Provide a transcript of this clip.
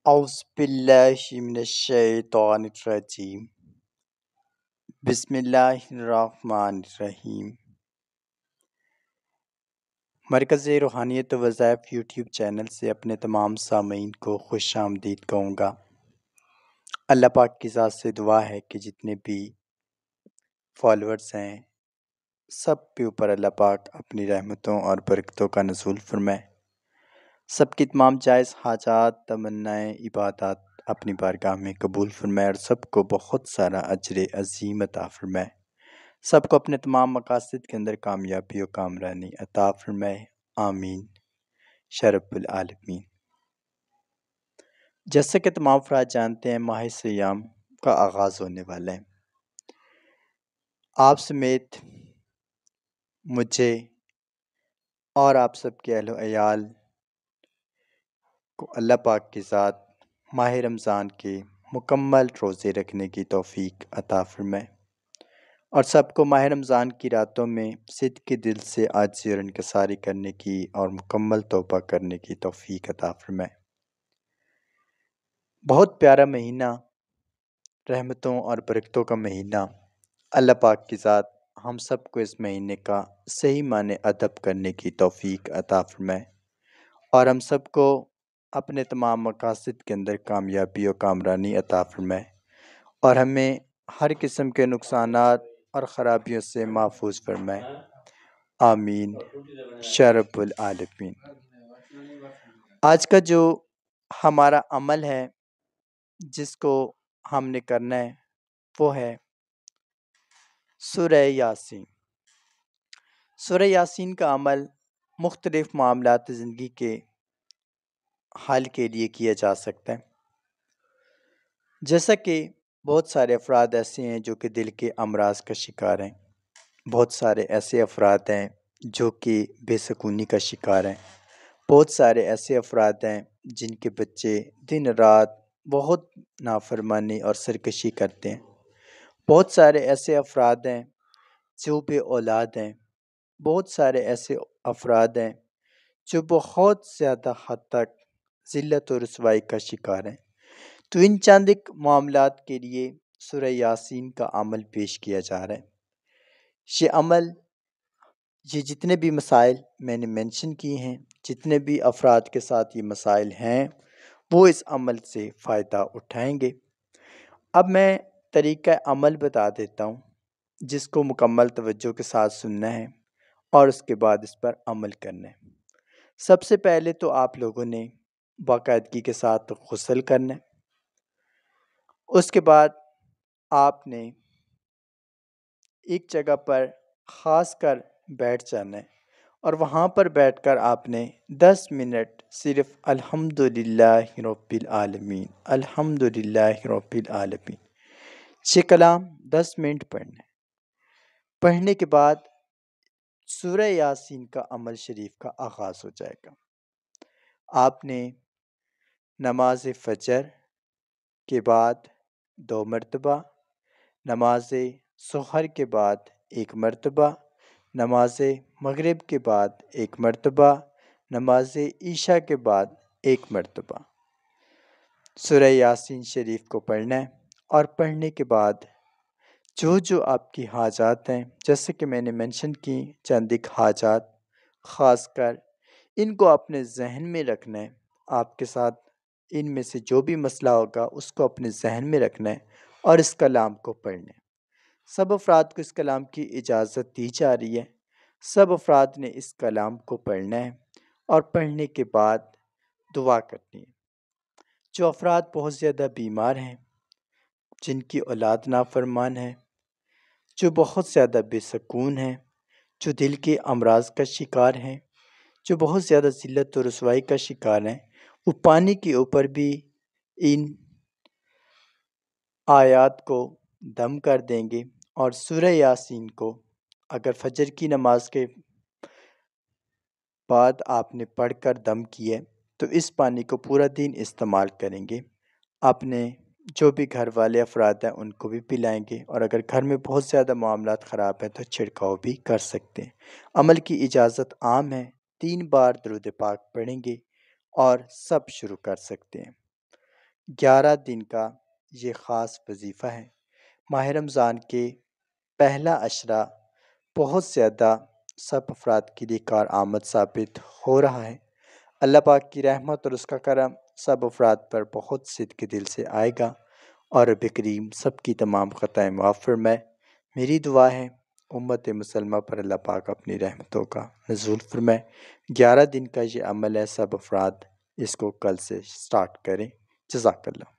أعوذ بالله من الشیطان الرجیم بسم اللہ الرحمن الرحیم۔ مرکز روحانیت و وظائف یوٹیوب چینل سے اپنے تمام سامعین کو خوش آمدید کہوں گا۔ اللہ پاک کی ذات سے دعا ہے کہ جتنے بھی فالورز ہیں سب کے اوپر اللہ پاک اپنی رحمتوں اور برکتوں کا نزول فرمائے، سب کی تمام جائز حاجات تمنائیں عبادات اپنی بارگاہ میں قبول فرمائے اور سب کو بہت سارا اجر عظیم عطا فرمائے، سب کو اپنے تمام مقاصد کے اندر کامیابی و کامرانی عطا فرمائے، آمین شرف العالمین۔ جیسا کہ تمام افراد جانتے ہیں ماہ سیام کا آغاز ہونے والا ہے۔ آپ سمیت مجھے اور آپ سب کے اہل و عیال کو اللہ پاک کی ذات ماہ رمضان کے مکمل روزے رکھنے کی توفیق عطا فرمائے اور سب کو ماہ رمضان کی راتوں میں صدق کے دل سے عاجزی اور انکساری کرنے کی اور مکمل توبہ کرنے کی توفیق عطا فرمائے۔ بہت پیارا مہینہ، رحمتوں اور برکتوں کا مہینہ، اللہ پاک کی ذات ہم سب کو اس مہینے کا صحیح معنی ادب کرنے کی توفیق عطا فرمائے اور ہم سب کو اپنے تمام مقاصد کے اندر کامیابی و کامرانی عطا فرمائے اور ہمیں ہر قسم کے نقصانات اور خرابیوں سے محفوظ فرمائے، آمین شرف العالمین۔ آج کا جو ہمارا عمل ہے جس کو ہم نے کرنا ہے وہ ہے سورہ یاسین۔ سورہ یاسین کا عمل مختلف معاملات زندگی کے حل کے لیے کیا جا سکتا ہے، جیسا کہ بہت سارے افراد ایسے ہیں جو کہ دل کے امراض کا شکار ہیں، بہت سارے ایسے افراد ہیں جو کہ بے سکونی کا شکار ہیں، بہت سارے ایسے افراد ہیں جن کے بچے دن رات بہت نافرمانی اور سرکشی کرتے ہیں، بہت سارے ایسے افراد ہیں جو بے اولاد ہیں، بہت سارے ایسے افراد ہیں جو بہت زیادہ حد تک ذلت و رسوائی کا شکار ہیں۔ تو ان چند ایک معاملات کے لیے سورہ یاسین کا عمل پیش کیا جا رہا ہے۔ یہ عمل، یہ جتنے بھی مسائل میں نے منشن کیے ہیں، جتنے بھی افراد کے ساتھ یہ مسائل ہیں وہ اس عمل سے فائدہ اٹھائیں گے۔ اب میں طریقہ عمل بتا دیتا ہوں جس کو مکمل توجہ کے ساتھ سننا ہے اور اس کے بعد اس پر عمل کرنا ہے۔ سب سے پہلے تو آپ لوگوں نے باقاعدگی کے ساتھ غسل کرنا ہے، اس کے بعد آپ نے ایک جگہ پر خاص کر بیٹھ جانا ہے اور وہاں پر بیٹھ کر آپ نے 10 منٹ صرف الحمدللہ رب العالمین، الحمدللہ رب العالمین یہ کلام 10 منٹ پڑھنا ہے۔ پڑھنے کے بعد سورہ یاسین کا عمل شریف کا آغاز ہو جائے گا۔ آپ نے نماز فجر کے بعد 2 مرتبہ، نماز سحر کے بعد 1 مرتبہ، نماز مغرب کے بعد 1 مرتبہ، نماز عشاء کے بعد 1 مرتبہ سورہ یاسین شریف کو پڑھنا ہے اور پڑھنے کے بعد جو آپ کی حاجات ہیں، جیسے کہ میں نے منشن کی چند ایک حاجات، خاص کر ان کو اپنے ذہن میں رکھنا ہے، آپ کے ساتھ ان میں سے جو بھی مسئلہ ہوگا اس کو اپنے ذہن میں رکھنا ہے اور اس کلام کو پڑھنا ہے۔ سب افراد کو اس کلام کی اجازت دی جا رہی ہے، سب افراد نے اس کلام کو پڑھنا ہے اور پڑھنے کے بعد دعا کرنی ہے۔ جو افراد بہت زیادہ بیمار ہیں، جن کی اولاد نافرمان ہے، جو بہت زیادہ بے سکون ہیں، جو دل کے امراض کا شکار ہیں، جو بہت زیادہ ذلت و رسوائی کا شکار ہیں، وہ پانی کے اوپر بھی ان آیات کو دم کر دیں گے اور سورہ یاسین کو اگر فجر کی نماز کے بعد آپ نے پڑھ کر دم کیے تو اس پانی کو پورا دن استعمال کریں گے، اپنے جو بھی گھر والے افراد ہیں ان کو بھی پلائیں گے اور اگر گھر میں بہت زیادہ معاملات خراب ہیں تو چھڑکاؤ بھی کر سکتے ہیں۔ عمل کی اجازت عام ہے، 3 بار درود پاک پڑھیں گے اور سب شروع کر سکتے ہیں۔ 11 دن کا یہ خاص وظیفہ ہے۔ ماہ رمضان کے پہلا عشرہ بہت زیادہ سب افراد کے لیے کارآمد ثابت ہو رہا ہے۔ اللہ پاک کی رحمت اور اس کا کرم سب افراد پر بہت صدق دل سے آئے گا، اور رب کریم سب کی تمام خطائیں معاف فرمائے۔ میری دعا ہے امت مسلمہ پر اللہ پاک اپنی رحمتوں کا نزول فرمائے۔ 11 دن کا یہ عمل ہے، سب افراد اس کو کل سے سٹارٹ کریں۔ جزاک اللہ۔